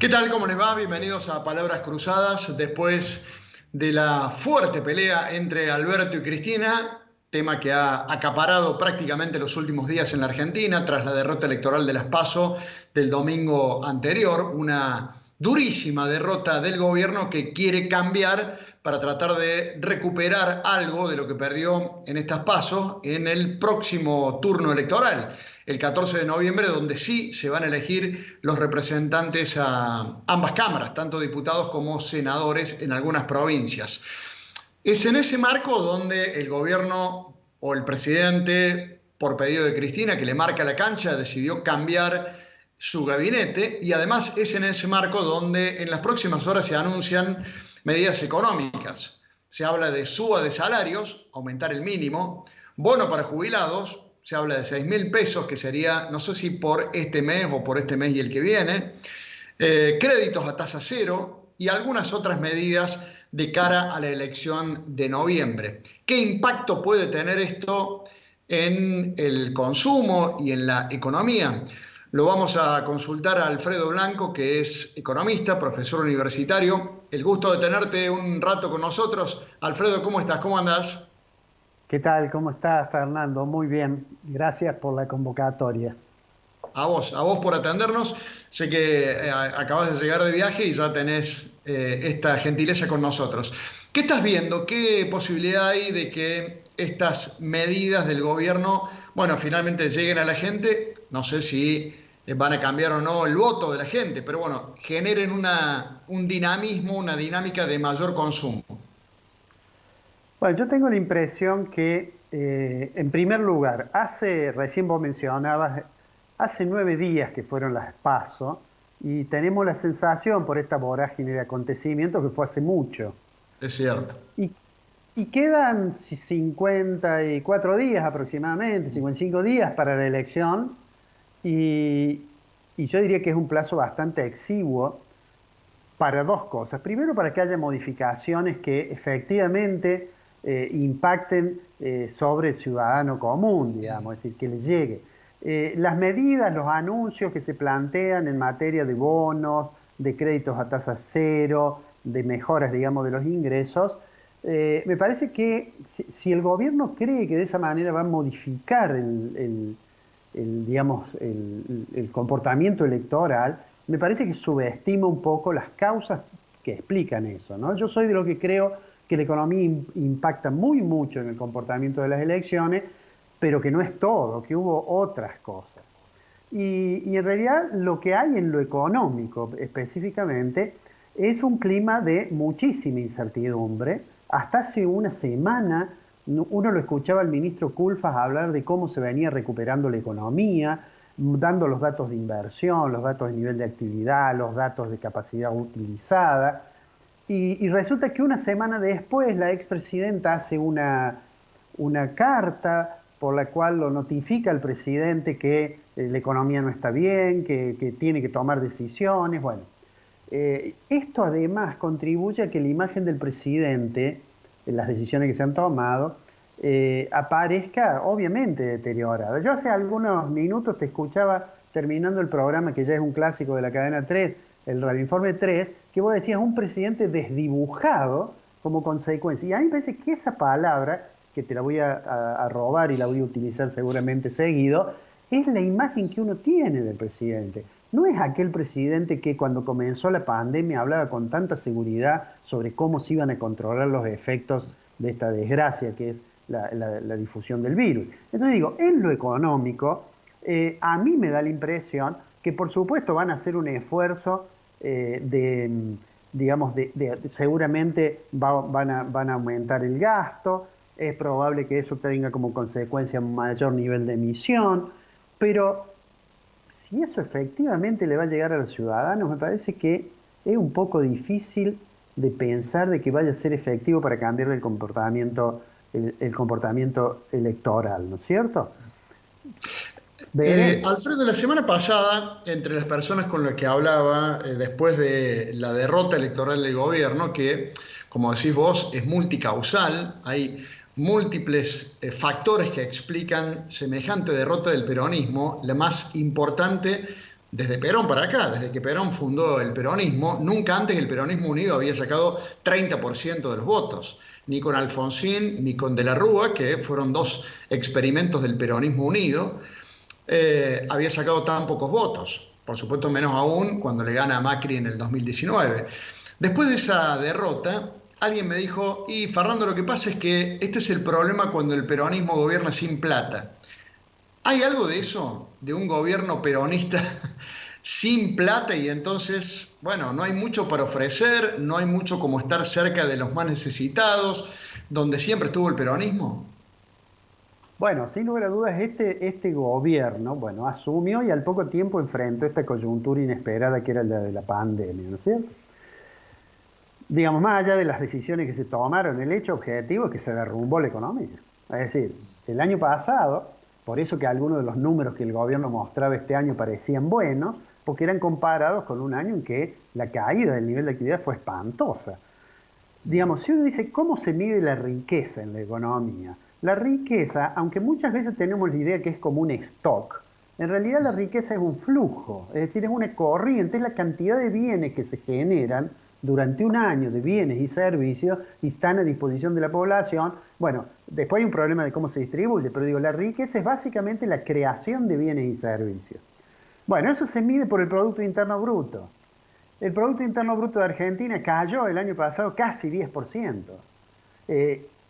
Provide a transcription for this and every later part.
¿Qué tal? ¿Cómo les va? Bienvenidos a Palabras Cruzadas. Después de la fuerte pelea entre Alberto y Cristina, tema que ha acaparado prácticamente los últimos días en la Argentina tras la derrota electoral de las PASO del domingo anterior, una durísima derrota del gobierno que quiere cambiar para tratar de recuperar algo de lo que perdió en estas PASO en el próximo turno electoral, el 14 de noviembre, donde sí se van a elegir los representantes a ambas cámaras, tanto diputados como senadores en algunas provincias. Es en ese marco donde el gobierno o el presidente, por pedido de Cristina, que le marca la cancha, decidió cambiar su gabinete, y además es en ese marco donde en las próximas horas se anuncian medidas económicas. Se habla de suba de salarios, aumentar el mínimo, bono para jubilados. Se habla de 6.000 pesos, que sería, no sé si por este mes o por este mes y el que viene, créditos a tasa cero y algunas otras medidas de cara a la elección de noviembre. ¿Qué impacto puede tener esto en el consumo y en la economía? Lo vamos a consultar a Alfredo Blanco, que es economista, profesor universitario. El gusto de tenerte un rato con nosotros. Alfredo, ¿cómo estás? ¿Cómo andás? ¿Qué tal? ¿Cómo estás, Fernando? Muy bien. Gracias por la convocatoria. A vos por atendernos. Sé que acabas de llegar de viaje y ya tenés esta gentileza con nosotros. ¿Qué estás viendo? ¿Qué posibilidad hay de que estas medidas del gobierno, bueno, finalmente lleguen a la gente? No sé si van a cambiar o no el voto de la gente, pero bueno, generen un dinamismo, una dinámica de mayor consumo. Bueno, yo tengo la impresión que, en primer lugar, recién vos mencionabas, hace 9 días que fueron las PASO y tenemos la sensación por esta vorágine de acontecimientos que fue hace mucho. Es cierto. Y, y quedan 54 días aproximadamente, 55 días para la elección y, y yo diría que es un plazo bastante exiguo para dos cosas. Primero, para que haya modificaciones que efectivamente impacten sobre el ciudadano común, digamos, es decir, que le llegue. Las medidas, los anuncios que se plantean en materia de bonos, de créditos a tasa cero, de mejoras, digamos, de los ingresos, me parece que si el gobierno cree que de esa manera va a modificar digamos, el comportamiento electoral, me parece que subestima un poco las causas que explican eso, ¿no? Yo soy de lo que creo que la economía impacta muy mucho en el comportamiento de las elecciones, pero que no es todo, que hubo otras cosas. Y en realidad lo que hay en lo económico específicamente es un clima de muchísima incertidumbre. Hasta hace una semana uno lo escuchaba al ministro Culfas hablar de cómo se venía recuperando la economía, dando los datos de inversión, los datos de nivel de actividad, los datos de capacidad utilizada. Y resulta que una semana después la expresidenta hace una carta por la cual lo notifica al presidente que la economía no está bien, que tiene que tomar decisiones. Bueno, esto además contribuye a que la imagen del presidente, en las decisiones que se han tomado, aparezca obviamente deteriorada. Yo hace algunos minutos te escuchaba terminando el programa, que ya es un clásico de la cadena 3, el Radioinforme 3, que vos decías un presidente desdibujado como consecuencia. Y a mí me parece que esa palabra, que te la voy a robar y la voy a utilizar seguramente seguido, es la imagen que uno tiene del presidente. No es aquel presidente que cuando comenzó la pandemia hablaba con tanta seguridad sobre cómo se iban a controlar los efectos de esta desgracia que es la difusión del virus. Entonces digo, en lo económico, a mí me da la impresión que por supuesto van a hacer un esfuerzo digamos, seguramente van a aumentar el gasto, es probable que eso tenga como consecuencia un mayor nivel de emisión, pero si eso efectivamente le va a llegar a los ciudadanos, me parece que es un poco difícil de pensar de que vaya a ser efectivo para cambiar el comportamiento electoral, ¿no es cierto? Veremos. Alfredo, la semana pasada, entre las personas con las que hablaba, después de la derrota electoral del gobierno, que, como decís vos, es multicausal, hay múltiples factores que explican semejante derrota del peronismo, la más importante desde Perón para acá, desde que Perón fundó el peronismo, nunca antes el peronismo unido había sacado 30% de los votos, ni con Alfonsín ni con De la Rúa, que fueron dos experimentos del peronismo unido, había sacado tan pocos votos. Por supuesto, menos aún cuando le gana a Macri en el 2019. Después de esa derrota, alguien me dijo, y Fernando, lo que pasa es que este es el problema cuando el peronismo gobierna sin plata. ¿Hay algo de eso? ¿De un gobierno peronista sin plata y entonces, bueno, no hay mucho para ofrecer, no hay mucho como estar cerca de los más necesitados, donde siempre estuvo el peronismo? Bueno, sin lugar a dudas, este gobierno, bueno, asumió y al poco tiempo enfrentó esta coyuntura inesperada que era la de la pandemia, ¿no es cierto? Digamos, más allá de las decisiones que se tomaron, el hecho objetivo es que se derrumbó la economía. Es decir, el año pasado, por eso que algunos de los números que el gobierno mostraba este año parecían buenos, porque eran comparados con un año en que la caída del nivel de actividad fue espantosa. Digamos, si uno dice cómo se mide la riqueza en la economía, la riqueza, aunque muchas veces tenemos la idea que es como un stock, en realidad la riqueza es un flujo, es decir, es una corriente, es la cantidad de bienes que se generan durante un año de bienes y servicios y están a disposición de la población. Bueno, después hay un problema de cómo se distribuye, pero digo, la riqueza es básicamente la creación de bienes y servicios. Bueno, eso se mide por el Producto Interno Bruto. El Producto Interno Bruto de Argentina cayó el año pasado casi 10%.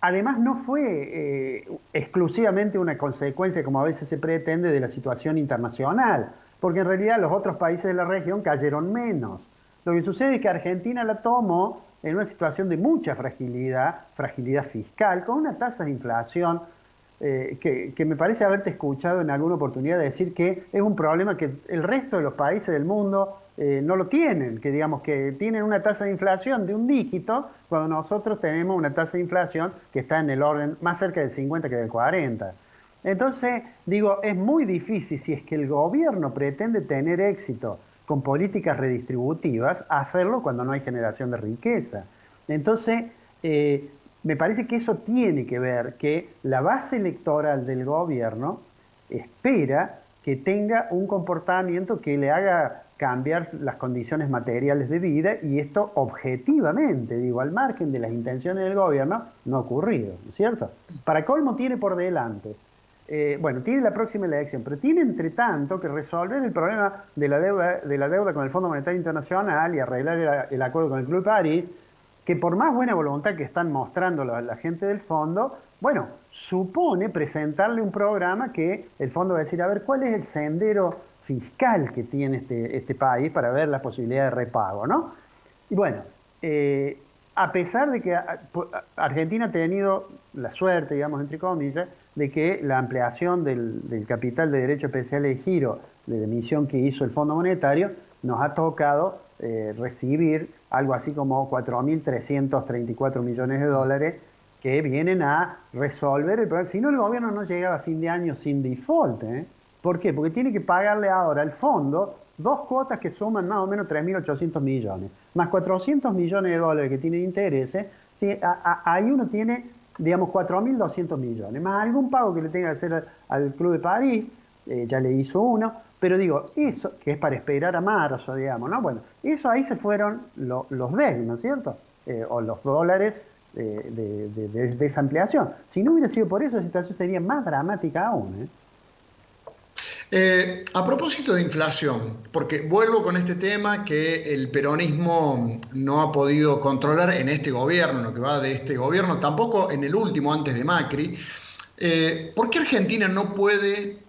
Además, no fue exclusivamente una consecuencia, como a veces se pretende, de la situación internacional, porque en realidad los otros países de la región cayeron menos. Lo que sucede es que Argentina la tomó en una situación de mucha fragilidad fiscal, con una tasa de inflación que me parece haberte escuchado en alguna oportunidad decir que es un problema que el resto de los países del mundo no lo tienen, que digamos que tienen una tasa de inflación de un dígito, cuando nosotros tenemos una tasa de inflación que está en el orden más cerca del 50 que del 40. Entonces, digo, es muy difícil si es que el gobierno pretende tener éxito con políticas redistributivas, hacerlo cuando no hay generación de riqueza. Entonces, me parece que eso tiene que ver que la base electoral del gobierno espera que tenga un comportamiento que le haga cambiar las condiciones materiales de vida y esto objetivamente, digo, al margen de las intenciones del gobierno, no ha ocurrido, ¿no es cierto? Para colmo tiene por delante, bueno, tiene la próxima elección, pero tiene entre tanto que resolver el problema de la deuda con el Fondo Monetario Internacional y arreglar el acuerdo con el Club de París, que por más buena voluntad que están mostrando la gente del fondo, bueno, supone presentarle un programa que el fondo va a decir, a ver, ¿cuál es el sendero fiscal que tiene este país para ver la posibilidad de repago, ¿no? Y bueno, a pesar de que Argentina ha tenido la suerte, digamos, entre comillas, de que la ampliación del capital de derecho especial de giro de la emisión que hizo el Fondo Monetario, nos ha tocado recibir algo así como 4.334 millones de dólares que vienen a resolver el problema. Si no, el gobierno no llegaba a fin de año sin default. ¿Por qué? Porque tiene que pagarle ahora al fondo dos cuotas que suman más o menos 3.800 millones, más 400 millones de dólares que tiene de intereses. ¿Sí? Ahí uno tiene, digamos, 4.200 millones, más algún pago que le tenga que hacer al Club de París, ya le hizo uno, pero digo, eso, que es para esperar a marzo, digamos, ¿no? Bueno, eso ahí se fueron los DEC, ¿no es cierto? O los dólares de esa ampliación. Si no hubiera sido por eso, la situación sería más dramática aún, A propósito de inflación, porque vuelvo con este tema que el peronismo no ha podido controlar en este gobierno, en lo que va de este gobierno, tampoco en el último antes de Macri. ¿Por qué Argentina no puede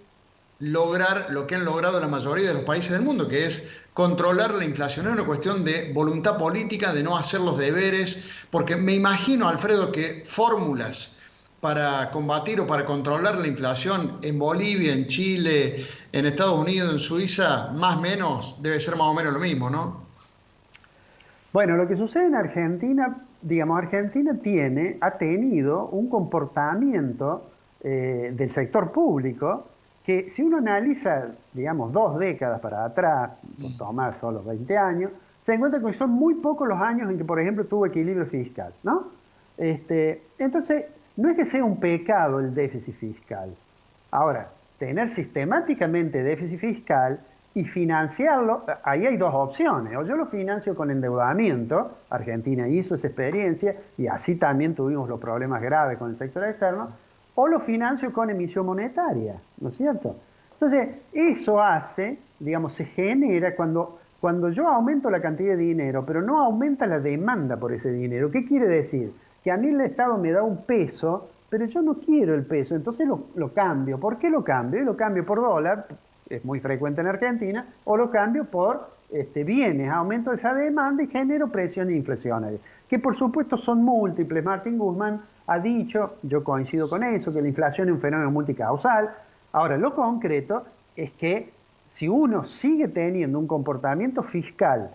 lograr lo que han logrado la mayoría de los países del mundo, que es controlar la inflación? Es una cuestión de voluntad política, de no hacer los deberes, porque me imagino, Alfredo, que fórmulas para combatir o para controlar la inflación en Bolivia, en Chile, en Estados Unidos, en Suiza, más o menos, debe ser más o menos lo mismo, ¿no? Bueno, lo que sucede en Argentina, digamos, Argentina ha tenido un comportamiento del sector público que si uno analiza, digamos, 2 décadas para atrás, por tomar solo 20 años, se encuentra que son muy pocos los años en que, por ejemplo, tuvo equilibrio fiscal, ¿no? Entonces, no es que sea un pecado el déficit fiscal. Ahora, tener sistemáticamente déficit fiscal y financiarlo. Ahí hay dos opciones: o yo lo financio con endeudamiento, Argentina hizo esa experiencia y así también tuvimos los problemas graves con el sector externo, o lo financio con emisión monetaria, ¿no es cierto? Entonces, eso hace, digamos, se genera cuando yo aumento la cantidad de dinero, pero no aumenta la demanda por ese dinero. ¿Qué quiere decir? Que a mí el Estado me da un peso, pero yo no quiero el peso, entonces lo cambio. ¿Por qué lo cambio? Lo cambio por dólar, es muy frecuente en Argentina, o lo cambio por bienes, aumento esa demanda y genero presiones inflacionarias, que por supuesto son múltiples. Martín Guzmán ha dicho, yo coincido con eso, que la inflación es un fenómeno multicausal. Ahora, lo concreto es que si uno sigue teniendo un comportamiento fiscal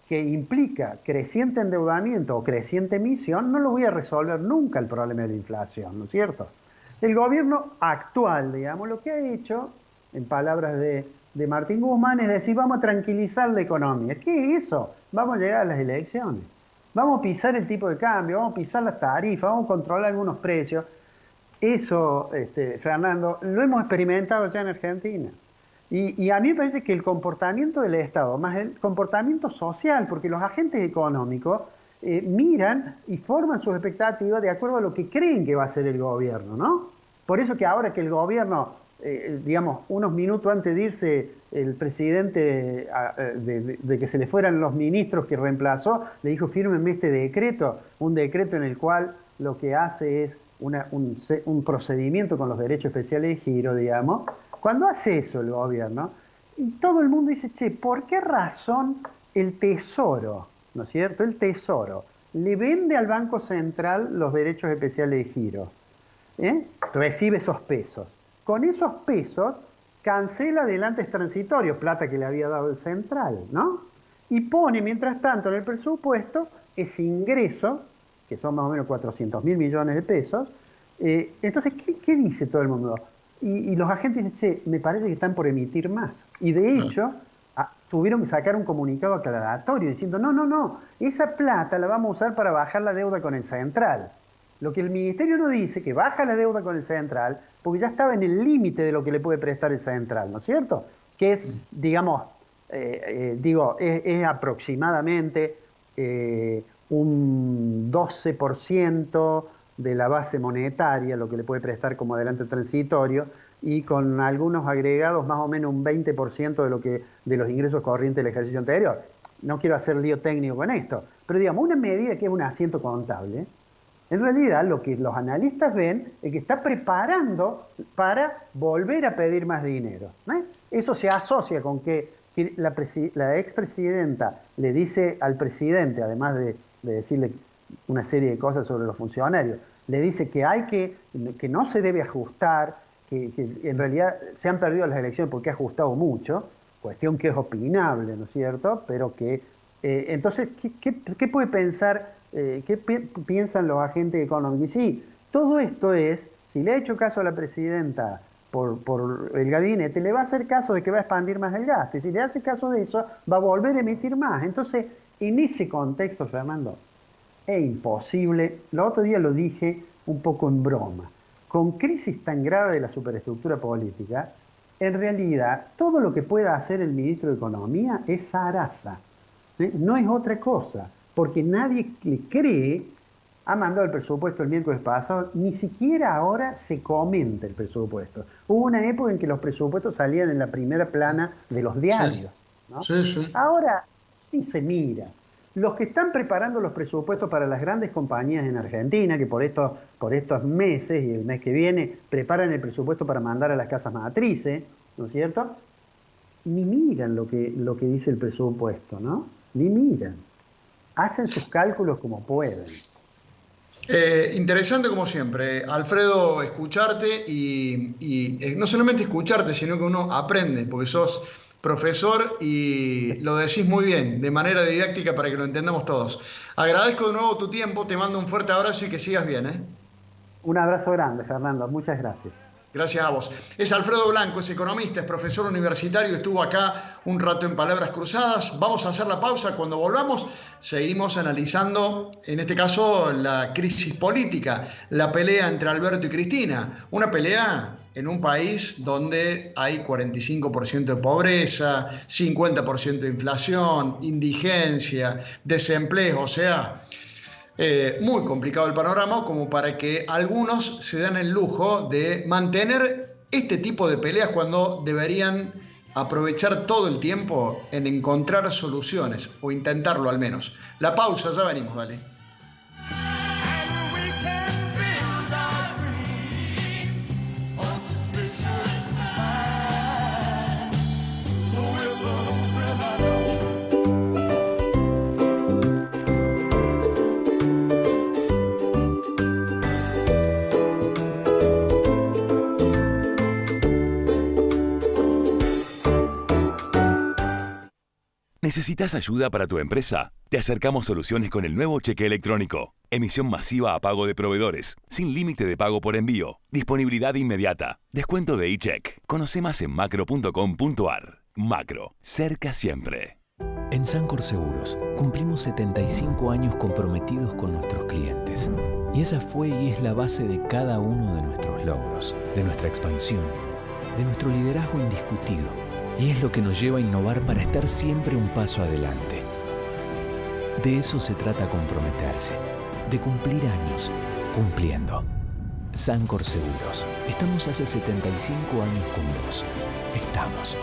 que implica creciente endeudamiento o creciente emisión, no lo voy a resolver nunca el problema de la inflación, ¿no es cierto? El gobierno actual, digamos, lo que ha hecho, en palabras de Martín Guzmán, es decir, vamos a tranquilizar la economía. ¿Qué es eso? Vamos a llegar a las elecciones. Vamos a pisar el tipo de cambio, vamos a pisar las tarifas, vamos a controlar algunos precios. Eso, Fernando, lo hemos experimentado ya en Argentina. Y a mí me parece que el comportamiento del Estado, más el comportamiento social, porque los agentes económicos miran y forman sus expectativas de acuerdo a lo que creen que va a hacer el gobierno, ¿no? Por eso que ahora que el gobierno, digamos, unos minutos antes de irse el presidente, de que se le fueran los ministros que reemplazó, le dijo: fírmenme este decreto, un decreto en el cual lo que hace es un procedimiento con los derechos especiales de giro, digamos. Cuando hace eso el gobierno, y todo el mundo dice: che, ¿por qué razón el Tesoro, ¿no es cierto? El Tesoro le vende al Banco Central los derechos especiales de giro, recibe esos pesos. Con esos pesos cancela adelantes transitorios, plata que le había dado el central, ¿no? Y pone, mientras tanto, en el presupuesto ese ingreso, que son más o menos 400.000 millones de pesos. Entonces, ¿qué dice todo el mundo? Y los agentes dicen: che, me parece que están por emitir más. Y de hecho, tuvieron que sacar un comunicado aclaratorio diciendo: no, esa plata la vamos a usar para bajar la deuda con el central. Lo que el ministerio no dice, que baja la deuda con el central, porque ya estaba en el límite de lo que le puede prestar el central, ¿no es cierto? Que es, digamos, es aproximadamente un 12% de la base monetaria, lo que le puede prestar como adelante transitorio, y con algunos agregados más o menos un 20% de los ingresos corrientes del ejercicio anterior. No quiero hacer lío técnico con esto, pero digamos, una medida que es un asiento contable, en realidad lo que los analistas ven es que está preparando para volver a pedir más dinero, ¿no? Eso se asocia con que la expresidenta le dice al presidente, además de decirle una serie de cosas sobre los funcionarios, le dice que no se debe ajustar, que en realidad se han perdido las elecciones porque ha ajustado mucho, cuestión que es opinable, ¿no es cierto? Pero que, entonces, ¿qué puede pensar, qué piensan los agentes económicos? Y sí, todo esto es, si le ha hecho caso a la presidenta por el gabinete, le va a hacer caso de que va a expandir más el gasto, y si le hace caso de eso, va a volver a emitir más. Entonces, en ese contexto, Fernando, es imposible. El otro día lo dije un poco en broma. Con crisis tan grave de la superestructura política, en realidad todo lo que pueda hacer el ministro de Economía es zaraza, no es otra cosa, porque nadie le cree. Ha mandado el presupuesto el miércoles pasado, ni siquiera ahora se comenta el presupuesto. Hubo una época en que los presupuestos salían en la primera plana de los diarios, ¿no? Sí. Ahora sí se mira. Los que están preparando los presupuestos para las grandes compañías en Argentina, que por estos meses y el mes que viene preparan el presupuesto para mandar a las casas matrices, ¿no es cierto? Ni miran lo que dice el presupuesto, ¿no? Ni miran. Hacen sus cálculos como pueden. Interesante como siempre, Alfredo, escucharte y no solamente escucharte, sino que uno aprende, porque sos profesor y lo decís muy bien, de manera didáctica para que lo entendamos todos. Agradezco de nuevo tu tiempo, te mando un fuerte abrazo y que sigas bien, ¿eh? Un abrazo grande, Fernando. Muchas gracias. Gracias a vos. Es Alfredo Blanco, es economista, es profesor universitario, estuvo acá un rato en Palabras Cruzadas. Vamos a hacer la pausa. Cuando volvamos, seguimos analizando, en este caso, la crisis política, la pelea entre Alberto y Cristina. Una pelea en un país donde hay 45% de pobreza, 50% de inflación, indigencia, desempleo, o sea, muy complicado el panorama como para que algunos se den el lujo de mantener este tipo de peleas cuando deberían aprovechar todo el tiempo en encontrar soluciones o intentarlo al menos. La pausa, ya venimos, dale. ¿Necesitas ayuda para tu empresa? Te acercamos soluciones con el nuevo cheque electrónico. Emisión masiva a pago de proveedores, sin límite de pago por envío, disponibilidad inmediata, descuento de e-check. Conoce más en macro.com.ar. Macro, cerca siempre. En Sancor Seguros cumplimos 75 años comprometidos con nuestros clientes. Y esa fue y es la base de cada uno de nuestros logros, de nuestra expansión, de nuestro liderazgo indiscutido. Y es lo que nos lleva a innovar para estar siempre un paso adelante. De eso se trata comprometerse, de cumplir años, cumpliendo. Sancor Seguros. Estamos hace 75 años con vos. Estamos.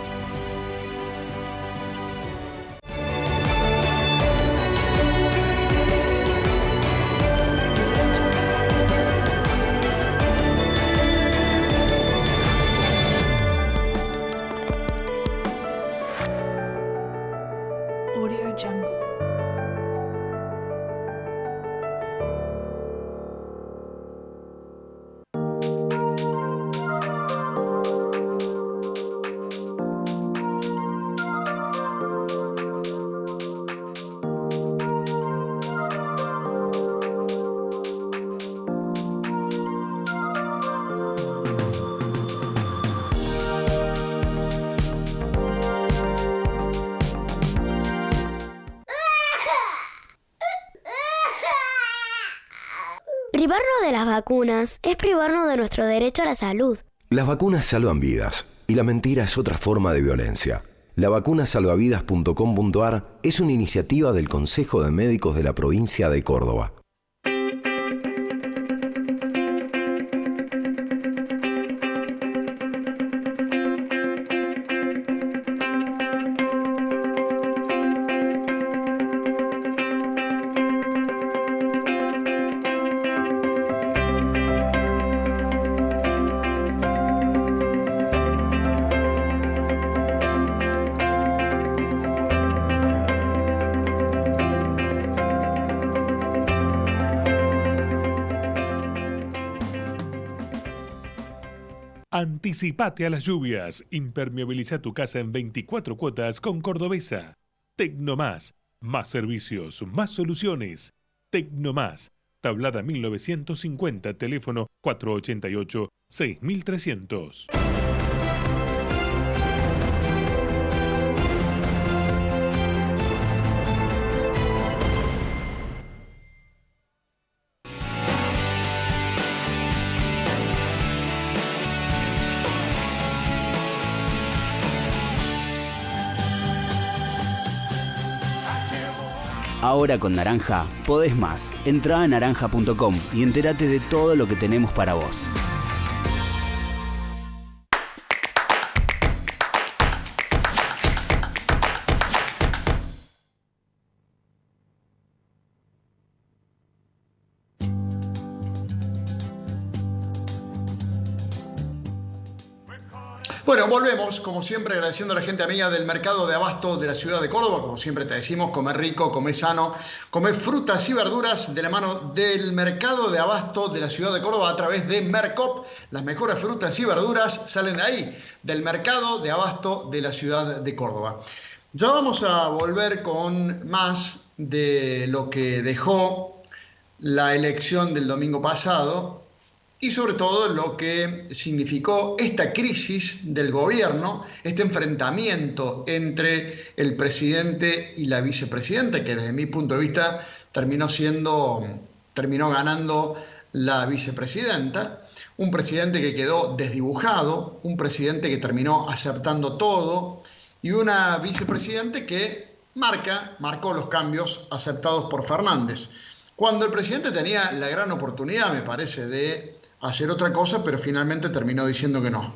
Privarnos de las vacunas es privarnos de nuestro derecho a la salud. Las vacunas salvan vidas y la mentira es otra forma de violencia. Lavacunasalvavidas.com.ar es una iniciativa del Consejo de Médicos de la provincia de Córdoba. Anticipate a las lluvias. Impermeabiliza tu casa en 24 cuotas con Cordobesa. Tecnomás. Más servicios, más soluciones. Tecnomás. Tablada 1950, teléfono 488-6300. Ahora con Naranja podés más. Entrá a naranja.com y entérate de todo lo que tenemos para vos. Bueno, volvemos, como siempre, agradeciendo a la gente amiga del mercado de abasto de la ciudad de Córdoba. Como siempre te decimos, comer rico, comer sano, comer frutas y verduras de la mano del mercado de abasto de la ciudad de Córdoba a través de Mercop. Las mejores frutas y verduras salen de ahí, del mercado de abasto de la ciudad de Córdoba. Ya vamos a volver con más de lo que dejó la elección del domingo pasado y sobre todo lo que significó esta crisis del gobierno, este enfrentamiento entre el presidente y la vicepresidenta, que desde mi punto de vista terminó ganando la vicepresidenta, un presidente que quedó desdibujado, un presidente que terminó aceptando todo y una vicepresidenta que marcó los cambios aceptados por Fernández. Cuando el presidente tenía la gran oportunidad, me parece, de hacer otra cosa, pero finalmente terminó diciendo que no.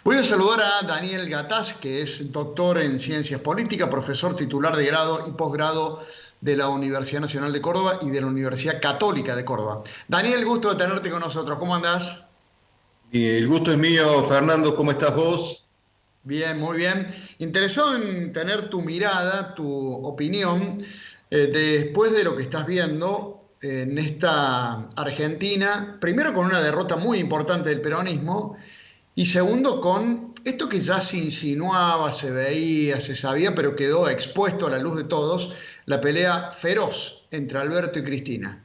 Voy a saludar a Daniel Gataz, que es doctor en Ciencias Políticas, profesor titular de grado y posgrado de la Universidad Nacional de Córdoba y de la Universidad Católica de Córdoba. Daniel, gusto de tenerte con nosotros. ¿Cómo andás? El gusto es mío, Fernando. ¿Cómo estás vos? Bien, muy bien. Interesado en tener tu mirada, tu opinión, después de lo que estás viendo en esta Argentina, primero con una derrota muy importante del peronismo y segundo con esto que ya se insinuaba, se veía, se sabía, pero quedó expuesto a la luz de todos, la pelea feroz entre Alberto y Cristina.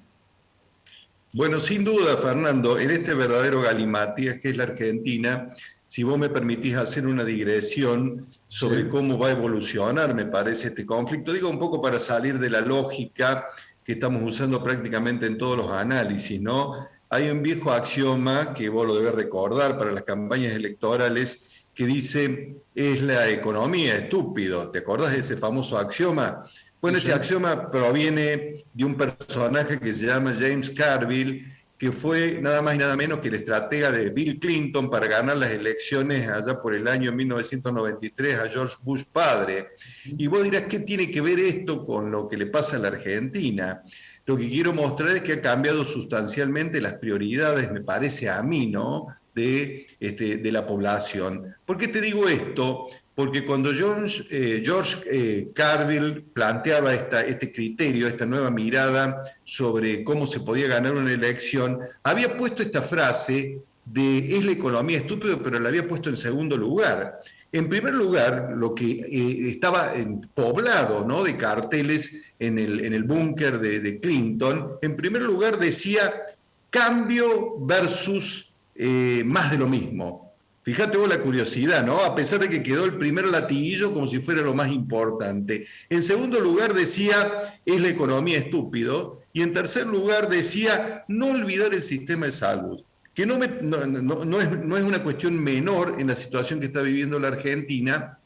Bueno, sin duda, Fernando, en este verdadero galimatías que es la Argentina, si vos me permitís hacer una digresión sobre cómo va a evolucionar, me parece, este conflicto, digo un poco para salir de la lógica que estamos usando prácticamente en todos los análisis, ¿no? Hay un viejo axioma que vos lo debes recordar para las campañas electorales que dice, es la economía, estúpido. ¿Te acordás de ese famoso axioma? Bueno, ese axioma proviene de un personaje que se llama James Carville, que fue nada más y nada menos que el estratega de Bill Clinton para ganar las elecciones allá por el año 1993 a George Bush padre. Y vos dirás, ¿qué tiene que ver esto con lo que le pasa a la Argentina? Lo que quiero mostrar es que ha cambiado sustancialmente las prioridades, me parece a mí, ¿no?, de la población. ¿Por qué te digo esto? Porque cuando George Carville planteaba este criterio, esta nueva mirada sobre cómo se podía ganar una elección, había puesto esta frase de es la economía estúpido, pero la había puesto en segundo lugar. En primer lugar, lo que estaba poblado, ¿no?, de carteles en el búnker de Clinton, en primer lugar decía cambio versus más de lo mismo. Fíjate vos la curiosidad, ¿no? A pesar de que quedó el primer latiguillo como si fuera lo más importante. En segundo lugar decía, es la economía estúpido. Y en tercer lugar decía, no olvidar el sistema de salud. Que no es una cuestión menor en la situación que está viviendo la Argentina.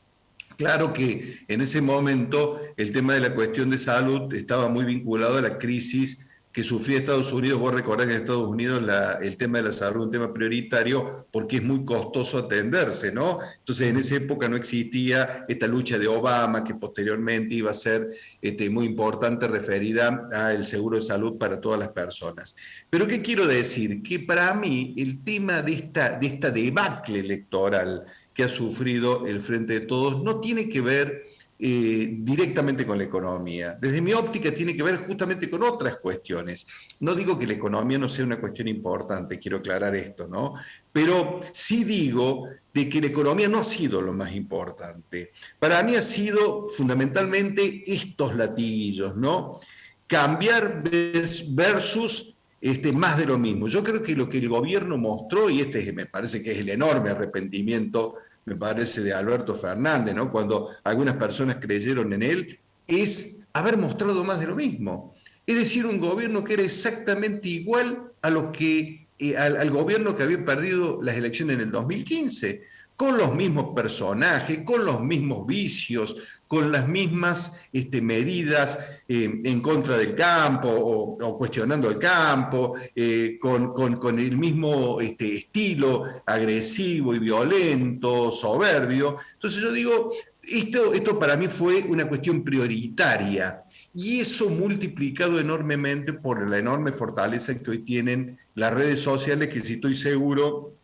Claro que en ese momento el tema de la cuestión de salud estaba muy vinculado a la crisis que sufría Estados Unidos. Vos recordás que en Estados Unidos el tema de la salud es un tema prioritario porque es muy costoso atenderse, ¿no? Entonces en esa época no existía esta lucha de Obama que posteriormente iba a ser muy importante referida al seguro de salud para todas las personas. Pero ¿qué quiero decir? Que para mí el tema de esta debacle electoral que ha sufrido el Frente de Todos no tiene que ver directamente con la economía. Desde mi óptica tiene que ver justamente con otras cuestiones. No digo que la economía no sea una cuestión importante, quiero aclarar esto, ¿no? Pero sí digo de que la economía no ha sido lo más importante. Para mí ha sido fundamentalmente estos latiguillos, ¿no? Cambiar versus más de lo mismo. Yo creo que lo que el gobierno mostró, y me parece que es el enorme arrepentimiento, me parece, de Alberto Fernández, ¿no?, cuando algunas personas creyeron en él, es haber mostrado más de lo mismo. Es decir, un gobierno que era exactamente igual a al gobierno que había perdido las elecciones en el 2015, con los mismos personajes, con los mismos vicios, con las mismas medidas en contra del campo o cuestionando el campo, con el mismo estilo agresivo y violento, soberbio. Entonces yo digo, esto para mí fue una cuestión prioritaria, y eso multiplicado enormemente por la enorme fortaleza que hoy tienen las redes sociales, que si estoy seguro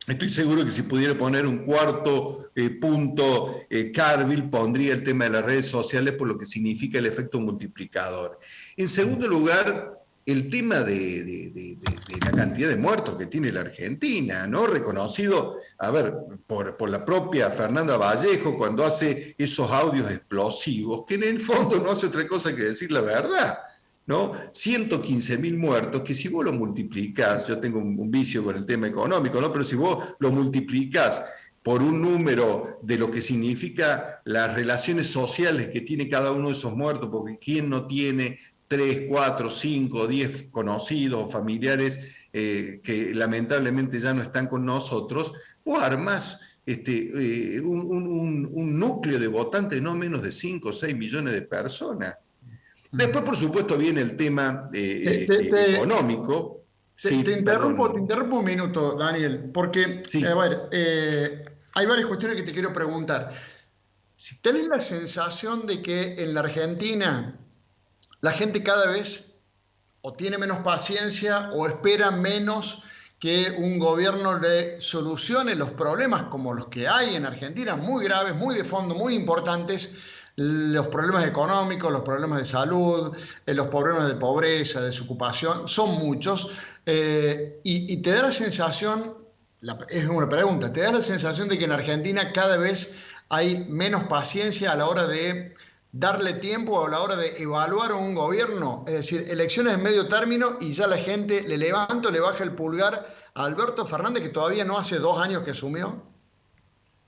que si pudiera poner un cuarto punto, Carville pondría el tema de las redes sociales por lo que significa el efecto multiplicador. En segundo lugar, el tema de la cantidad de muertos que tiene la Argentina, ¿no? Reconocido, por la propia Fernanda Vallejo cuando hace esos audios explosivos, que en el fondo no hace otra cosa que decir la verdad. ¿no? 115.000 muertos, que si vos lo multiplicás, yo tengo un vicio con el tema económico, ¿no? Pero si vos lo multiplicás por un número de lo que significa las relaciones sociales que tiene cada uno de esos muertos, porque ¿quién no tiene 3, 4, 5, 10 conocidos o familiares que lamentablemente ya no están con nosotros? Vos armás un núcleo de votantes de no menos de 5 o 6 millones de personas. Después, por supuesto, viene el tema económico. Te interrumpo un minuto, Daniel, porque sí. A ver, hay varias cuestiones que te quiero preguntar. ¿Tenés la sensación de que en la Argentina la gente cada vez o tiene menos paciencia o espera menos que un gobierno le solucione los problemas como los que hay en Argentina, muy graves, muy de fondo, muy importantes? Los problemas económicos, los problemas de salud, los problemas de pobreza, de desocupación, son muchos. Y te da la sensación, es una pregunta, ¿te da la sensación de que en Argentina cada vez hay menos paciencia a la hora de darle tiempo o a la hora de evaluar a un gobierno? Es decir, elecciones en medio término y ya la gente le baja el pulgar a Alberto Fernández, que todavía no hace 2 años que asumió.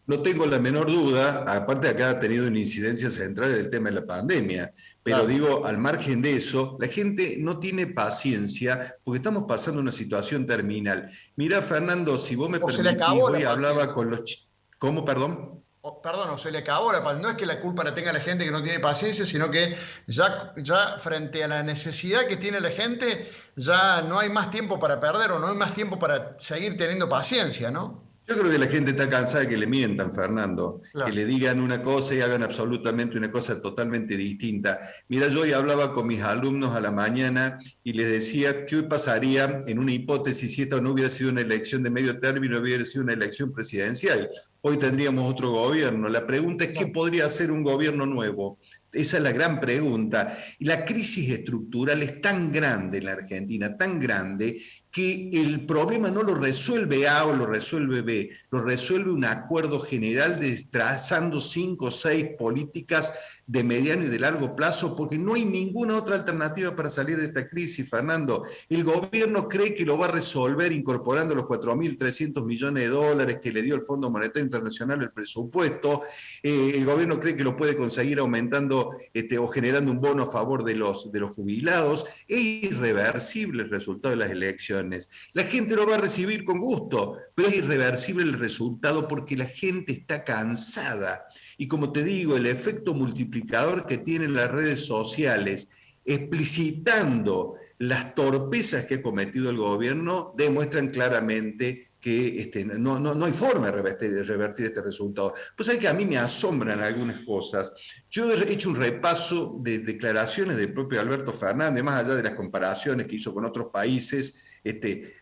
No tengo la menor duda, aparte acá ha tenido una incidencia central del tema de la pandemia, pero claro, digo, al margen de eso, la gente no tiene paciencia porque estamos pasando una situación terminal. Mirá, Fernando, si vos me permitís, hoy hablaba con los... ¿Cómo, perdón? Perdón, o se le acabó la paciencia. No es que la culpa la tenga la gente que no tiene paciencia, sino que ya frente a la necesidad que tiene la gente, ya no hay más tiempo para perder o no hay más tiempo para seguir teniendo paciencia, ¿no? Yo creo que la gente está cansada de que le mientan, Fernando, claro, que le digan una cosa y hagan absolutamente una cosa totalmente distinta. Mira, yo hoy hablaba con mis alumnos a la mañana y les decía qué pasaría en una hipótesis si esta no hubiera sido una elección de medio término, hubiera sido una elección presidencial. Hoy tendríamos otro gobierno. La pregunta es ¿qué podría hacer un gobierno nuevo? Esa es la gran pregunta. Y la crisis estructural es tan grande en la Argentina, tan grande, que el problema no lo resuelve A o lo resuelve B, lo resuelve un acuerdo general trazando 5 o 6 políticas de mediano y de largo plazo, porque no hay ninguna otra alternativa para salir de esta crisis, Fernando. El gobierno cree que lo va a resolver incorporando los 4.300 millones de dólares que le dio el Fondo Monetario Internacional el presupuesto. El gobierno cree que lo puede conseguir aumentando o generando un bono a favor de los jubilados. Es irreversible el resultado de las elecciones. La gente lo va a recibir con gusto, pero es irreversible el resultado porque la gente está cansada. Y como te digo, el efecto multiplicador que tienen las redes sociales, explicitando las torpezas que ha cometido el gobierno, demuestran claramente que no hay forma de revertir este resultado. Pues hay que a mí me asombran algunas cosas. Yo he hecho un repaso de declaraciones del propio Alberto Fernández, más allá de las comparaciones que hizo con otros países,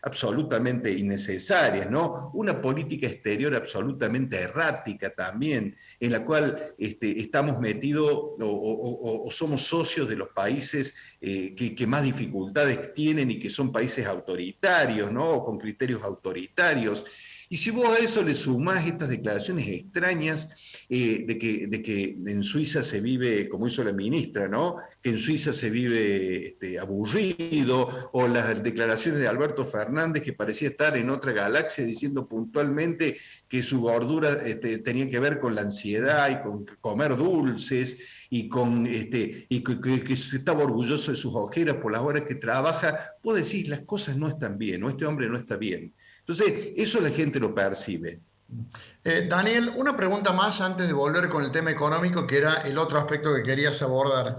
absolutamente innecesarias, ¿no? Una política exterior absolutamente errática también, en la cual estamos metidos o somos socios de los países que más dificultades tienen y que son países autoritarios, ¿no? O con criterios autoritarios. Y si vos a eso le sumás estas declaraciones extrañas de que en Suiza se vive, como hizo la ministra, ¿no? Que en Suiza se vive aburrido, o las declaraciones de Alberto Fernández que parecía estar en otra galaxia diciendo puntualmente que su gordura tenía que ver con la ansiedad y con comer dulces y que estaba orgulloso de sus ojeras por las horas que trabaja, vos decís, las cosas no están bien, o este hombre no está bien. Entonces, eso la gente lo percibe. Daniel, una pregunta más antes de volver con el tema económico, que era el otro aspecto que querías abordar.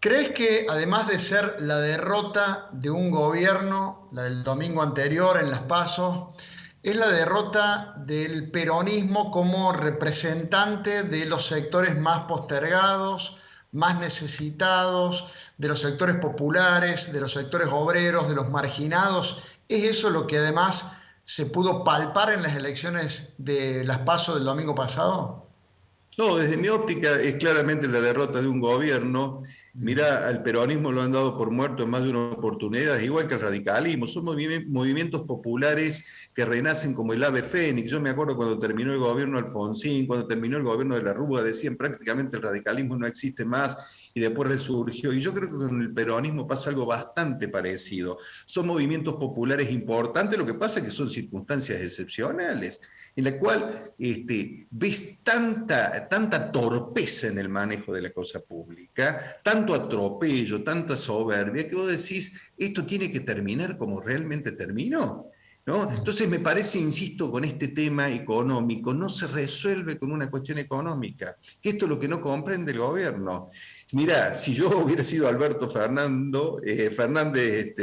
¿Crees que además de ser la derrota de un gobierno, la del domingo anterior en las PASO, es la derrota del peronismo como representante de los sectores más postergados, más necesitados, de los sectores populares, de los sectores obreros, de los marginados? ¿Es eso lo que además se pudo palpar en las elecciones de las PASO del domingo pasado? No, desde mi óptica es claramente la derrota de un gobierno Mira, al peronismo lo han dado por muerto en más de una oportunidad, igual que el radicalismo. Son movimientos populares que renacen como el ave fénix. Yo me acuerdo cuando terminó el gobierno de Alfonsín, cuando terminó el gobierno de la Rúa, decían prácticamente el radicalismo no existe más y después resurgió. Y yo creo que con el peronismo pasa algo bastante parecido. Son movimientos populares importantes, lo que pasa es que son circunstancias excepcionales, en la cual ves tanta torpeza en el manejo de la cosa pública, tanto atropello, tanta soberbia, que vos decís, esto tiene que terminar como realmente terminó, ¿no? Entonces me parece, insisto, con este tema económico, no se resuelve con una cuestión económica, que esto es lo que no comprende el gobierno. Mirá, si yo hubiera sido Alberto Fernández,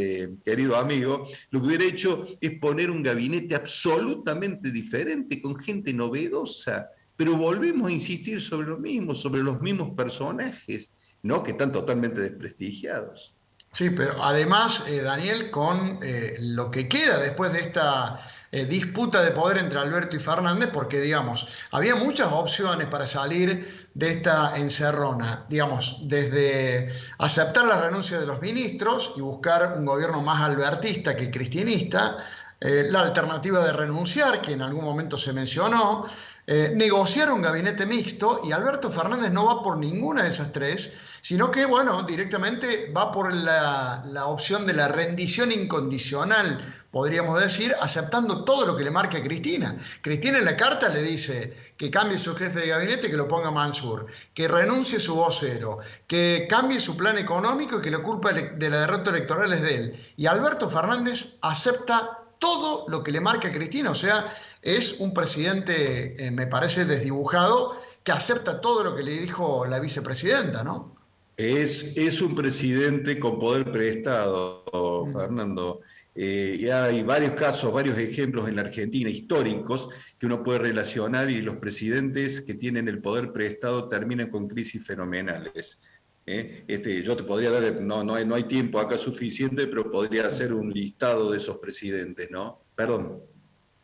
querido amigo, lo que hubiera hecho es poner un gabinete absolutamente diferente, con gente novedosa, pero volvemos a insistir sobre lo mismo, sobre los mismos personajes, ¿no? Que están totalmente desprestigiados. Sí, pero además, Daniel, con lo que queda después de esta disputa de poder entre Alberto y Fernández, porque, digamos, había muchas opciones para salir de esta encerrona, digamos, desde aceptar la renuncia de los ministros y buscar un gobierno más albertista que cristinista, la alternativa de renunciar, que en algún momento se mencionó, negociar un gabinete mixto, y Alberto Fernández no va por ninguna de esas tres, sino que, bueno, directamente va por la opción de la rendición incondicional, podríamos decir, aceptando todo lo que le marca a Cristina. Cristina en la carta le dice que cambie su jefe de gabinete, que lo ponga Mansur, que renuncie su vocero, que cambie su plan económico y que la culpa de la derrota electoral es de él. Y Alberto Fernández acepta todo lo que le marca a Cristina, o sea, es un presidente, me parece, desdibujado, que acepta todo lo que le dijo la vicepresidenta, ¿no? Es un presidente con poder prestado, Fernando. Y hay varios casos, varios ejemplos en la Argentina históricos que uno puede relacionar, y los presidentes que tienen el poder prestado terminan con crisis fenomenales. Yo te podría dar, no hay tiempo acá suficiente, pero podría hacer un listado de esos presidentes, ¿no? Perdón.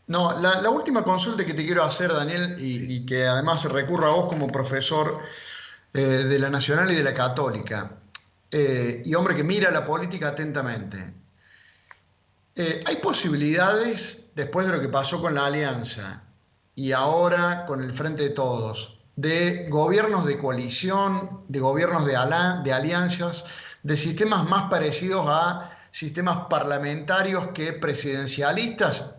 No, la última consulta que te quiero hacer, Daniel, y que además recurro a vos como profesor de la Nacional y de la Católica, y hombre que mira la política atentamente. ¿Hay posibilidades, después de lo que pasó con la Alianza y ahora con el Frente de Todos, de gobiernos de coalición, de gobiernos de alianzas, de sistemas más parecidos a sistemas parlamentarios que presidencialistas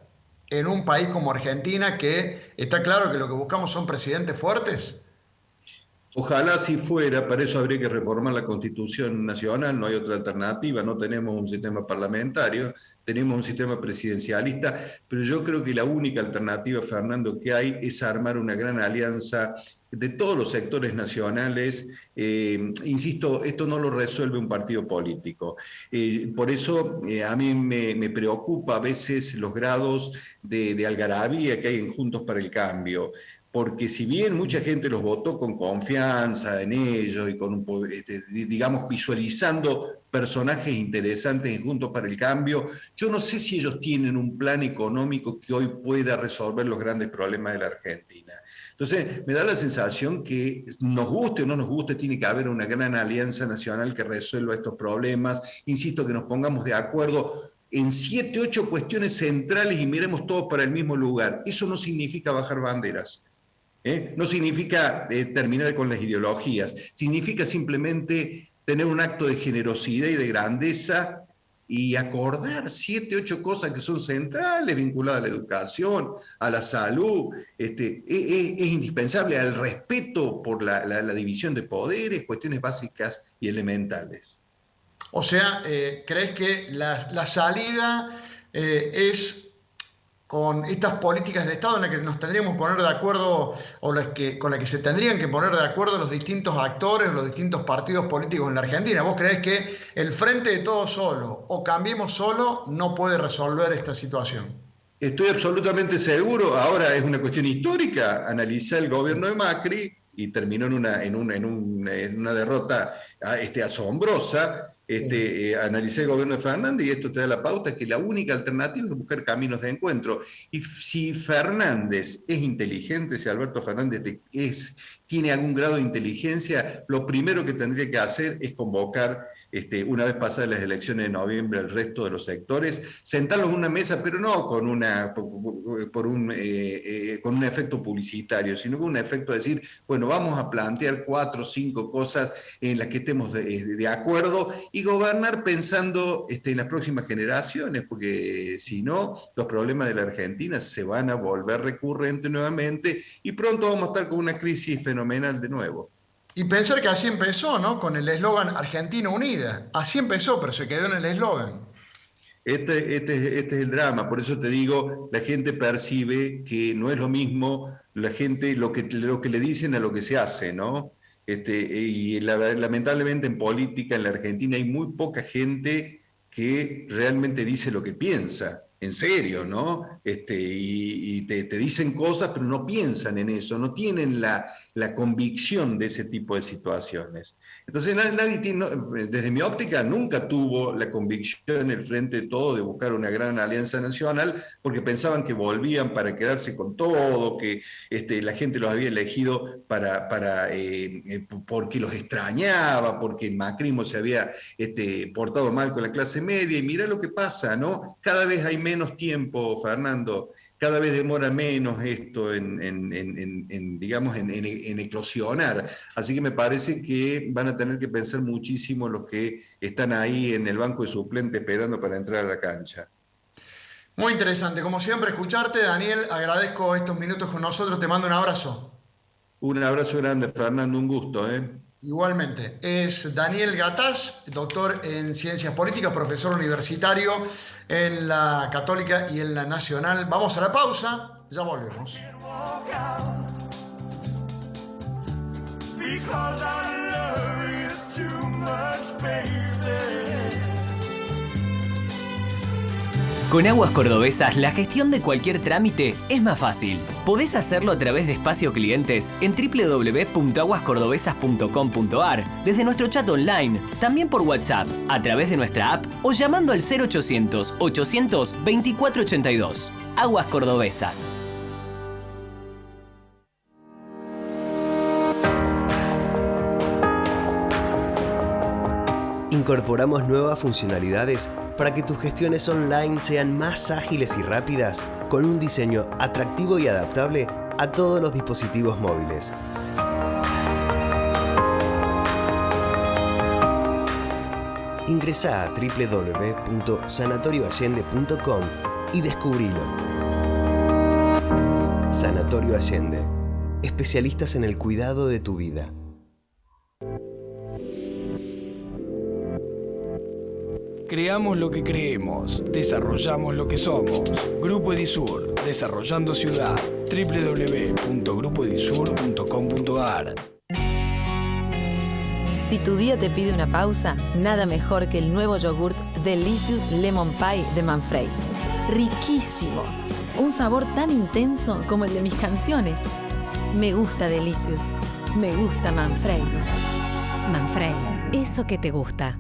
en un país como Argentina, que está claro que lo que buscamos son presidentes fuertes? Ojalá si fuera, para eso habría que reformar la Constitución Nacional, no hay otra alternativa, no tenemos un sistema parlamentario, tenemos un sistema presidencialista, pero yo creo que la única alternativa, Fernando, que hay es armar una gran alianza de todos los sectores nacionales. Insisto, esto no lo resuelve un partido político. Por eso a mí me preocupa a veces los grados de algarabía que hay en Juntos para el Cambio. Porque si bien mucha gente los votó con confianza en ellos y con, digamos, visualizando personajes interesantes en Juntos para el Cambio, yo no sé si ellos tienen un plan económico que hoy pueda resolver los grandes problemas de la Argentina. Entonces, me da la sensación que nos guste o no nos guste, tiene que haber una gran alianza nacional que resuelva estos problemas. Insisto, que nos pongamos de acuerdo en 7, 8 cuestiones centrales y miremos todos para el mismo lugar. Eso no significa bajar banderas. No significa terminar con las ideologías, significa simplemente tener un acto de generosidad y de grandeza y acordar 7, 8 cosas que son centrales, vinculadas a la educación, a la salud. Es indispensable al respeto por la división de poderes, cuestiones básicas y elementales. O sea, ¿crees que la salida es con estas políticas de Estado en las que nos tendríamos que poner de acuerdo, o con las que se tendrían que poner de acuerdo los distintos actores, los distintos partidos políticos en la Argentina? ¿Vos creés que el Frente de Todos solo o Cambiemos solo no puede resolver esta situación? Estoy absolutamente seguro. Ahora es una cuestión histórica analizar el gobierno de Macri, y terminó en una derrota asombrosa. analicé el gobierno de Fernández y esto te da la pauta, que la única alternativa es buscar caminos de encuentro. Y si Fernández es inteligente, si Alberto Fernández tiene algún grado de inteligencia, lo primero que tendría que hacer es convocar, una vez pasadas las elecciones de noviembre, al resto de los sectores, sentarlos en una mesa, pero no con un efecto publicitario, sino con un efecto de decir, bueno, vamos a plantear 4 o 5 cosas en las que estemos de acuerdo y gobernar pensando en las próximas generaciones, porque si no, los problemas de la Argentina se van a volver recurrentes nuevamente y pronto vamos a estar con una crisis fenomenal de nuevo. Y pensar que así empezó, ¿no? Con el eslogan Argentina Unida. Así empezó, pero se quedó en el eslogan. Este es el drama, por eso te digo, la gente percibe que no es lo mismo la gente lo que le dicen a lo que se hace, ¿no? Lamentablemente en política en la Argentina hay muy poca gente que realmente dice lo que piensa, en serio, ¿no? Y te dicen cosas, pero no piensan en eso, no tienen la convicción de ese tipo de situaciones. Entonces nadie tiene, desde mi óptica, nunca tuvo la convicción en el frente de todo de buscar una gran alianza nacional, porque pensaban que volvían para quedarse con todo, que la gente los había elegido porque los extrañaba, porque el macrismo se había portado mal con la clase media, y mirá lo que pasa, ¿no? Cada vez hay menos tiempo, Fernando, cada vez demora menos esto en eclosionar. Así que me parece que van a tener que pensar muchísimo los que están ahí en el banco de suplentes esperando para entrar a la cancha. Muy interesante, como siempre, escucharte, Daniel. Agradezco estos minutos con nosotros, te mando un abrazo. Un abrazo grande, Fernando, un gusto, ¿eh? Igualmente. Es Daniel Gataz, doctor en Ciencias Políticas, profesor universitario en la Católica y en la Nacional. Vamos a la pausa, ya volvemos. Con Aguas Cordobesas, la gestión de cualquier trámite es más fácil. Podés hacerlo a través de Espacio Clientes en www.aguascordobesas.com.ar, desde nuestro chat online, también por WhatsApp, a través de nuestra app o llamando al 0800 800 2482. Aguas Cordobesas. Incorporamos nuevas funcionalidades para que tus gestiones online sean más ágiles y rápidas, con un diseño atractivo y adaptable a todos los dispositivos móviles. Ingresá a www.sanatorioallende.com y descubrilo. Sanatorio Allende. Especialistas en el cuidado de tu vida. Creamos lo que creemos, desarrollamos lo que somos. Grupo Edisur, desarrollando ciudad. www.grupoedisur.com.ar. Si tu día te pide una pausa, nada mejor que el nuevo yogurt Delicious Lemon Pie de Manfrey. Riquísimos, un sabor tan intenso como el de mis canciones. Me gusta Delicious, me gusta Manfrey. Manfrey, eso que te gusta.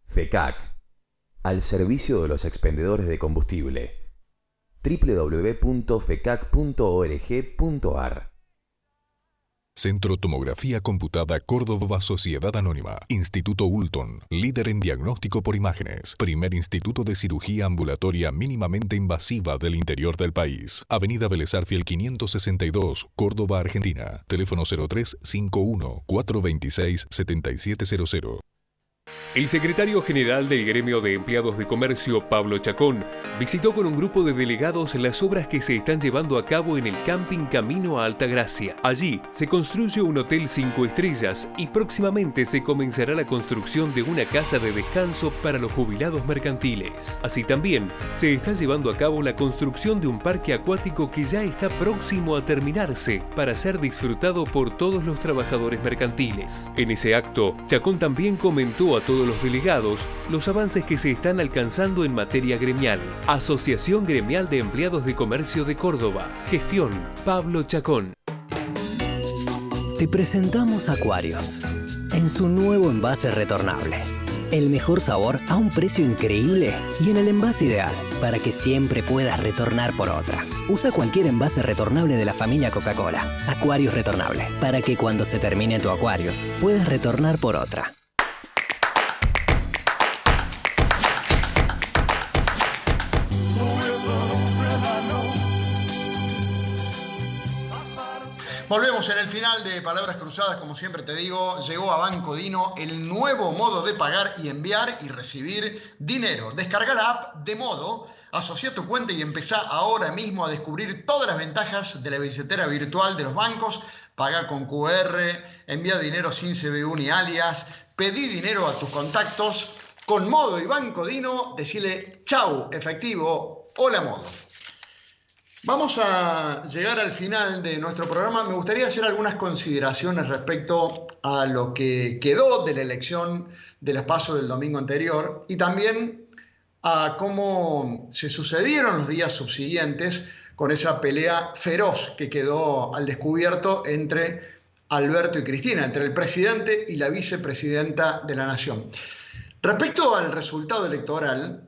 FECAC, al servicio de los expendedores de combustible. www.fecac.org.ar. Centro Tomografía Computada Córdoba Sociedad Anónima. Instituto Ulton, líder en diagnóstico por imágenes. Primer instituto de cirugía ambulatoria mínimamente invasiva del interior del país. Avenida Vélez Arfiel 562, Córdoba, Argentina. Teléfono 0351 426 7700. El secretario general del Gremio de Empleados de Comercio, Pablo Chacón, visitó con un grupo de delegados las obras que se están llevando a cabo en el Camping Camino a Altagracia. Allí se construye un hotel 5 estrellas y próximamente se comenzará la construcción de una casa de descanso para los jubilados mercantiles. Así también se está llevando a cabo la construcción de un parque acuático que ya está próximo a terminarse para ser disfrutado por todos los trabajadores mercantiles. En ese acto, Chacón también comentó a todos los delegados los avances que se están alcanzando en materia gremial. Asociación Gremial de Empleados de Comercio de Córdoba. Gestión Pablo Chacón. Te presentamos Acuarios, en su nuevo envase retornable. El mejor sabor a un precio increíble y en el envase ideal para que siempre puedas retornar por otra. Usa cualquier envase retornable de la familia Coca-Cola. Aquarius retornable, para que cuando se termine tu Aquarius puedas retornar por otra. Volvemos en el final de Palabras Cruzadas, como siempre te digo, llegó a Banco Dino el nuevo modo de pagar y enviar y recibir dinero. Descarga la app de Modo, asocia tu cuenta y empezá ahora mismo a descubrir todas las ventajas de la billetera virtual de los bancos. Paga con QR, envía dinero sin CBU ni alias, pedí dinero a tus contactos. Con Modo y Banco Dino, decile chau efectivo, hola Modo. Vamos a llegar al final de nuestro programa. Me gustaría hacer algunas consideraciones respecto a lo que quedó de la elección de las PASO del domingo anterior y también a cómo se sucedieron los días subsiguientes con esa pelea feroz que quedó al descubierto entre Alberto y Cristina, entre el presidente y la vicepresidenta de la Nación. Respecto al resultado electoral,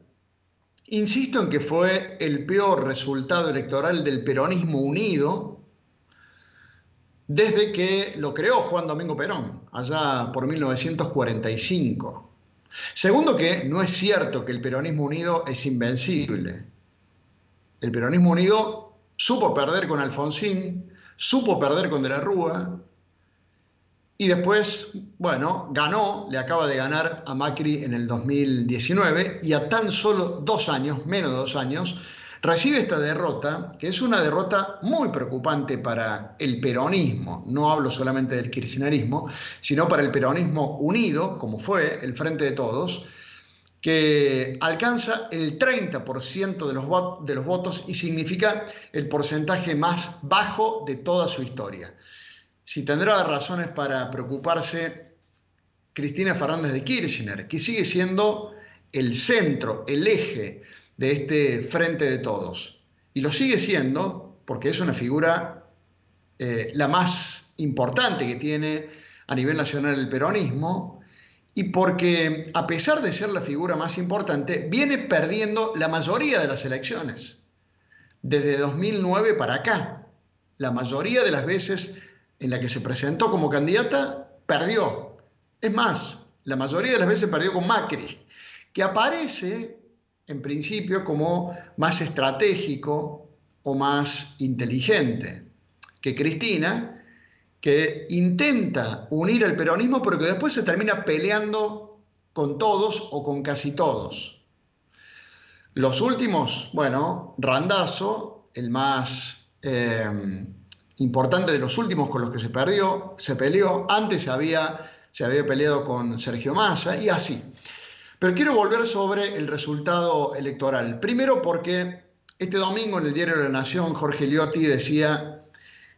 insisto en que fue el peor resultado electoral del peronismo unido desde que lo creó Juan Domingo Perón, allá por 1945. Segundo, que no es cierto que el peronismo unido es invencible. El peronismo unido supo perder con Alfonsín, supo perder con De la Rúa, y después, bueno, ganó, le acaba de ganar a Macri en el 2019 y a tan solo 2 años, menos de 2 años, recibe esta derrota, que es una derrota muy preocupante para el peronismo. No hablo solamente del kirchnerismo, sino para el peronismo unido, como fue el Frente de Todos, que alcanza el 30% de los votos y significa el porcentaje más bajo de toda su historia. Si tendrá razones para preocuparse Cristina Fernández de Kirchner, que sigue siendo el centro, el eje de este Frente de Todos. Y lo sigue siendo porque es una figura la más importante que tiene a nivel nacional el peronismo y porque, a pesar de ser la figura más importante, viene perdiendo la mayoría de las elecciones. Desde 2009 para acá, la mayoría de las veces en la que se presentó como candidata, perdió. Es más, la mayoría de las veces perdió con Macri, que aparece, en principio, como más estratégico o más inteligente que Cristina, que intenta unir el peronismo, pero que después se termina peleando con todos o con casi todos. Los últimos, bueno, Randazzo, el más importante de los últimos con los que se peleó, antes se había peleado con Sergio Massa y así. Pero quiero volver sobre el resultado electoral. Primero porque este domingo en el diario La Nación, Jorge Liotti decía: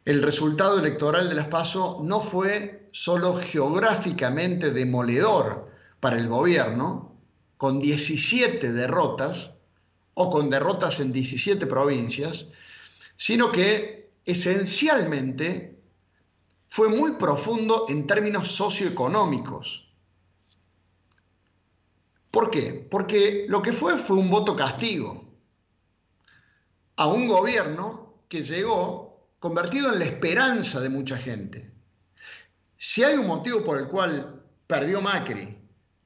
el resultado electoral de las PASO no fue solo geográficamente demoledor para el gobierno, con 17 derrotas o con derrotas en 17 provincias, sino que esencialmente fue muy profundo en términos socioeconómicos. ¿Por qué? Porque lo que fue un voto castigo a un gobierno que llegó convertido en la esperanza de mucha gente. Si hay un motivo por el cual perdió Macri,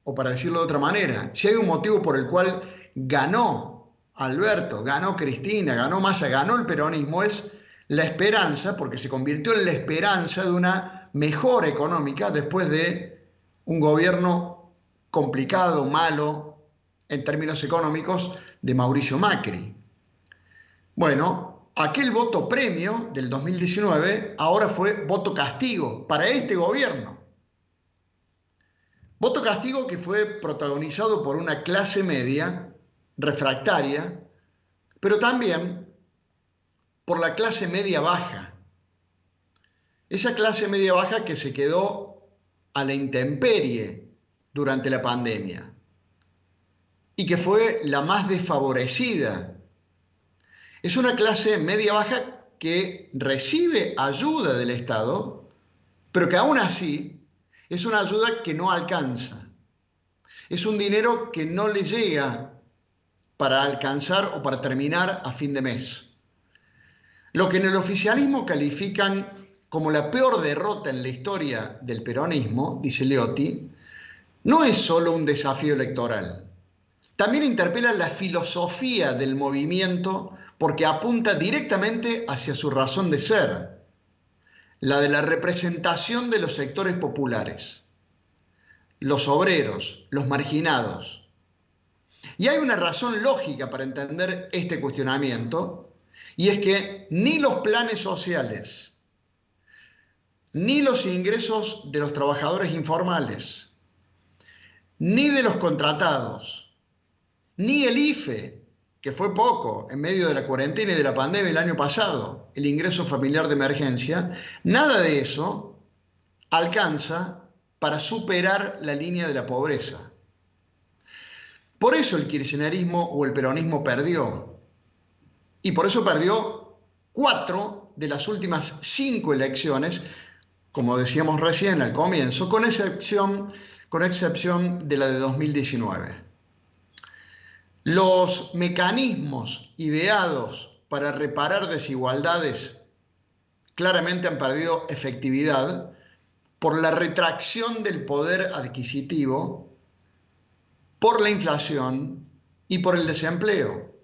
o para decirlo de otra manera, si hay un motivo por el cual ganó Alberto, ganó Cristina, ganó Massa, ganó el peronismo, es la esperanza, porque se convirtió en la esperanza de una mejora económica después de un gobierno complicado, malo, en términos económicos, de Mauricio Macri. Bueno, aquel voto premio del 2019 ahora fue voto castigo para este gobierno. Voto castigo que fue protagonizado por una clase media refractaria, pero también por la clase media baja. Esa clase media baja que se quedó a la intemperie durante la pandemia y que fue la más desfavorecida. Es una clase media baja que recibe ayuda del Estado, pero que aún así Es una ayuda que no alcanza. Es un dinero que no le llega para alcanzar o para terminar a fin de mes. Lo que en el oficialismo califican como la peor derrota en la historia del peronismo, dice Liotti, no es solo un desafío electoral. También interpela la filosofía del movimiento porque apunta directamente hacia su razón de ser, la de la representación de los sectores populares, los obreros, los marginados. Y hay una razón lógica para entender este cuestionamiento, y es que ni los planes sociales, ni los ingresos de los trabajadores informales, ni de los contratados, ni el IFE, que fue poco en medio de la cuarentena y de la pandemia el año pasado, el ingreso familiar de emergencia, nada de eso alcanza para superar la línea de la pobreza. Por eso el kirchnerismo o el peronismo perdió. Y por eso perdió 4 de las últimas 5 elecciones, como decíamos recién al comienzo, con excepción de la de 2019. Los mecanismos ideados para reparar desigualdades claramente han perdido efectividad por la retracción del poder adquisitivo, por la inflación y por el desempleo.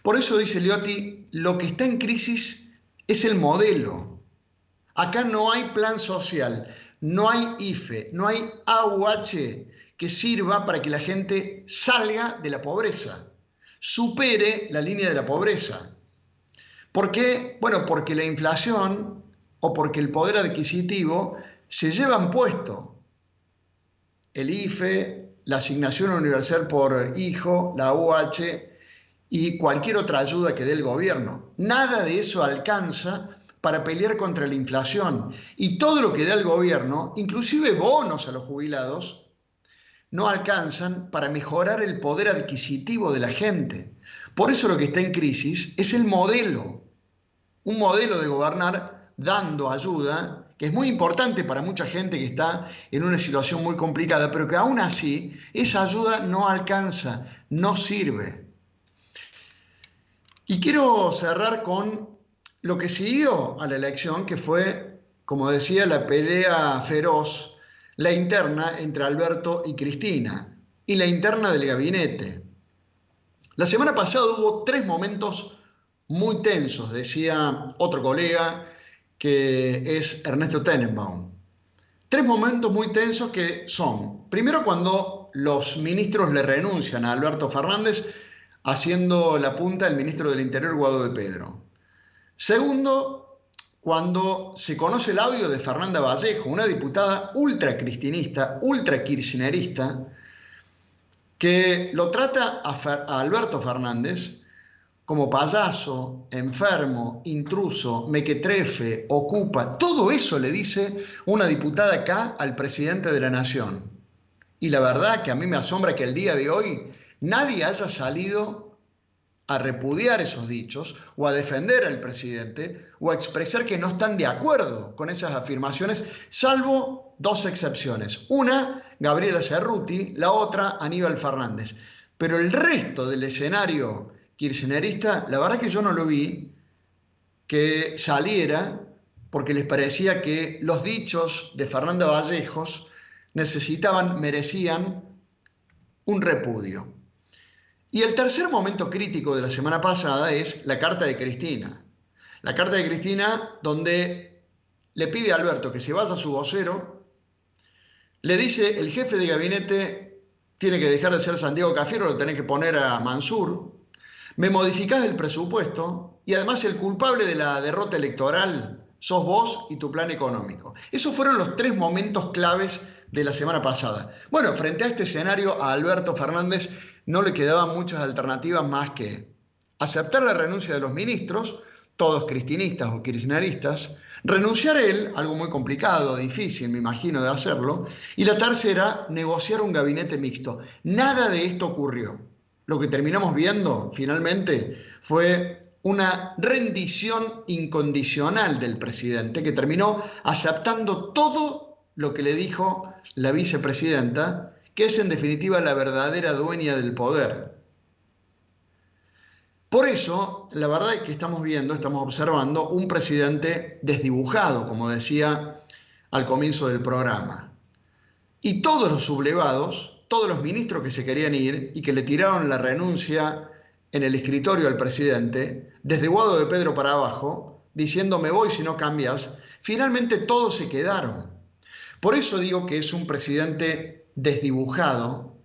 Por eso, dice Liotti, lo que está en crisis es el modelo. Acá no hay plan social, no hay IFE, no hay AUH que sirva para que la gente salga de la pobreza, supere la línea de la pobreza. ¿Por qué? Bueno, porque la inflación o porque el poder adquisitivo se llevan puesto el IFE, la asignación universal por hijo, la AUH y cualquier otra ayuda que dé el gobierno. Nada de eso alcanza para pelear contra la inflación. Y todo lo que da el gobierno, inclusive bonos a los jubilados, no alcanzan para mejorar el poder adquisitivo de la gente. Por eso lo que está en crisis es el modelo. Un modelo de gobernar dando ayuda, que es muy importante para mucha gente que está en una situación muy complicada, pero que aún así esa ayuda no alcanza, no sirve. Y quiero cerrar con lo que siguió a la elección, que fue, como decía, la pelea feroz, la interna entre Alberto y Cristina, y la interna del gabinete. La semana pasada hubo 3 momentos muy tensos, decía otro colega, que es Ernesto Tenenbaum. 3 momentos muy tensos que son, primero cuando los ministros le renuncian a Alberto Fernández, haciendo la punta el ministro del Interior, Guado de Pedro. Segundo, cuando se conoce el audio de Fernanda Vallejo, una diputada ultracristinista, ultrakirchnerista, que lo trata a Alberto Fernández como payaso, enfermo, intruso, mequetrefe, ocupa. Todo eso le dice una diputada acá al presidente de la Nación. Y la verdad que a mí me asombra que el día de hoy nadie haya salido a repudiar esos dichos o a defender al presidente o a expresar que no están de acuerdo con esas afirmaciones, salvo 2 excepciones. Una, Gabriela Cerruti, la otra, Aníbal Fernández. Pero el resto del escenario kirchnerista, la verdad que yo no lo vi que saliera porque les parecía que los dichos de Fernanda Vallejos merecían un repudio. Y el tercer momento crítico de la semana pasada es la carta de Cristina. La carta de Cristina donde le pide a Alberto que se vaya a su vocero, le dice el jefe de gabinete tiene que dejar de ser Santiago Cafiero, lo tenés que poner a Mansur, me modificás el presupuesto y además el culpable de la derrota electoral sos vos y tu plan económico. Esos fueron los 3 momentos claves de la semana pasada. Bueno, frente a este escenario a Alberto Fernández no le quedaban muchas alternativas más que aceptar la renuncia de los ministros, todos cristinistas o kirchneristas, renunciar él, algo muy complicado, difícil, me imagino, de hacerlo, y la tercera, negociar un gabinete mixto. Nada de esto ocurrió. Lo que terminamos viendo, finalmente, fue una rendición incondicional del presidente que terminó aceptando todo lo que le dijo la vicepresidenta, que es en definitiva la verdadera dueña del poder. Por eso, la verdad es que estamos observando un presidente desdibujado, como decía al comienzo del programa. Y todos los sublevados, todos los ministros que se querían ir y que le tiraron la renuncia en el escritorio al presidente, desde Guado de Pedro para abajo, diciendo me voy si no cambias, finalmente todos se quedaron. Por eso digo que es un presidente desdibujado,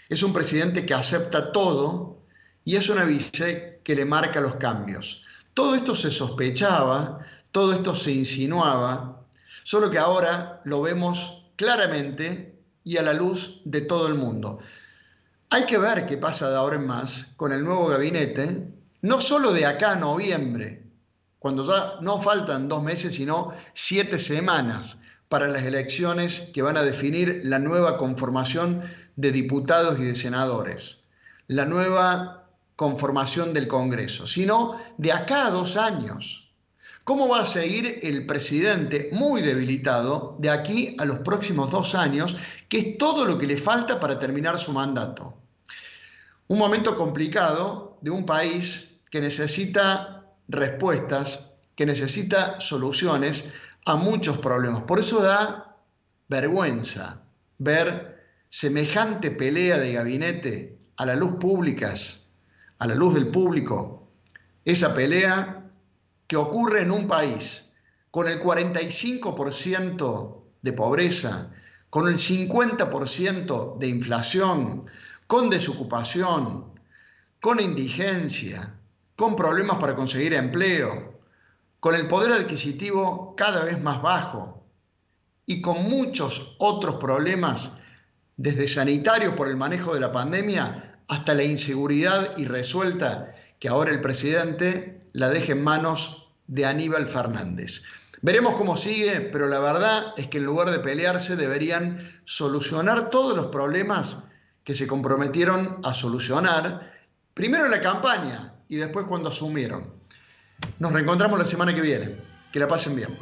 es un presidente que acepta todo y es una vice que le marca los cambios. Todo esto se sospechaba, todo esto se insinuaba, solo que ahora lo vemos claramente y a la luz de todo el mundo. Hay que ver qué pasa de ahora en más con el nuevo gabinete, no solo de acá a noviembre, cuando ya no faltan 2 meses, sino 7 semanas para las elecciones que van a definir la nueva conformación de diputados y de senadores, la nueva conformación del Congreso, sino de acá a 2 años. ¿Cómo va a seguir el presidente muy debilitado de aquí a los próximos 2 años, que es todo lo que le falta para terminar su mandato? Un momento complicado de un país que necesita respuestas, que necesita soluciones a muchos problemas. Por eso da vergüenza ver semejante pelea de gabinete a la luz públicas, a la luz del público. Esa pelea que ocurre en un país con el 45% de pobreza, con el 50% de inflación, con desocupación, con indigencia, con problemas para conseguir empleo, con el poder adquisitivo cada vez más bajo y con muchos otros problemas, desde sanitarios por el manejo de la pandemia hasta la inseguridad irresuelta que ahora el presidente la deja en manos de Aníbal Fernández. Veremos cómo sigue, pero la verdad es que en lugar de pelearse deberían solucionar todos los problemas que se comprometieron a solucionar, primero en la campaña y después cuando asumieron. Nos reencontramos la semana que viene. Que la pasen bien.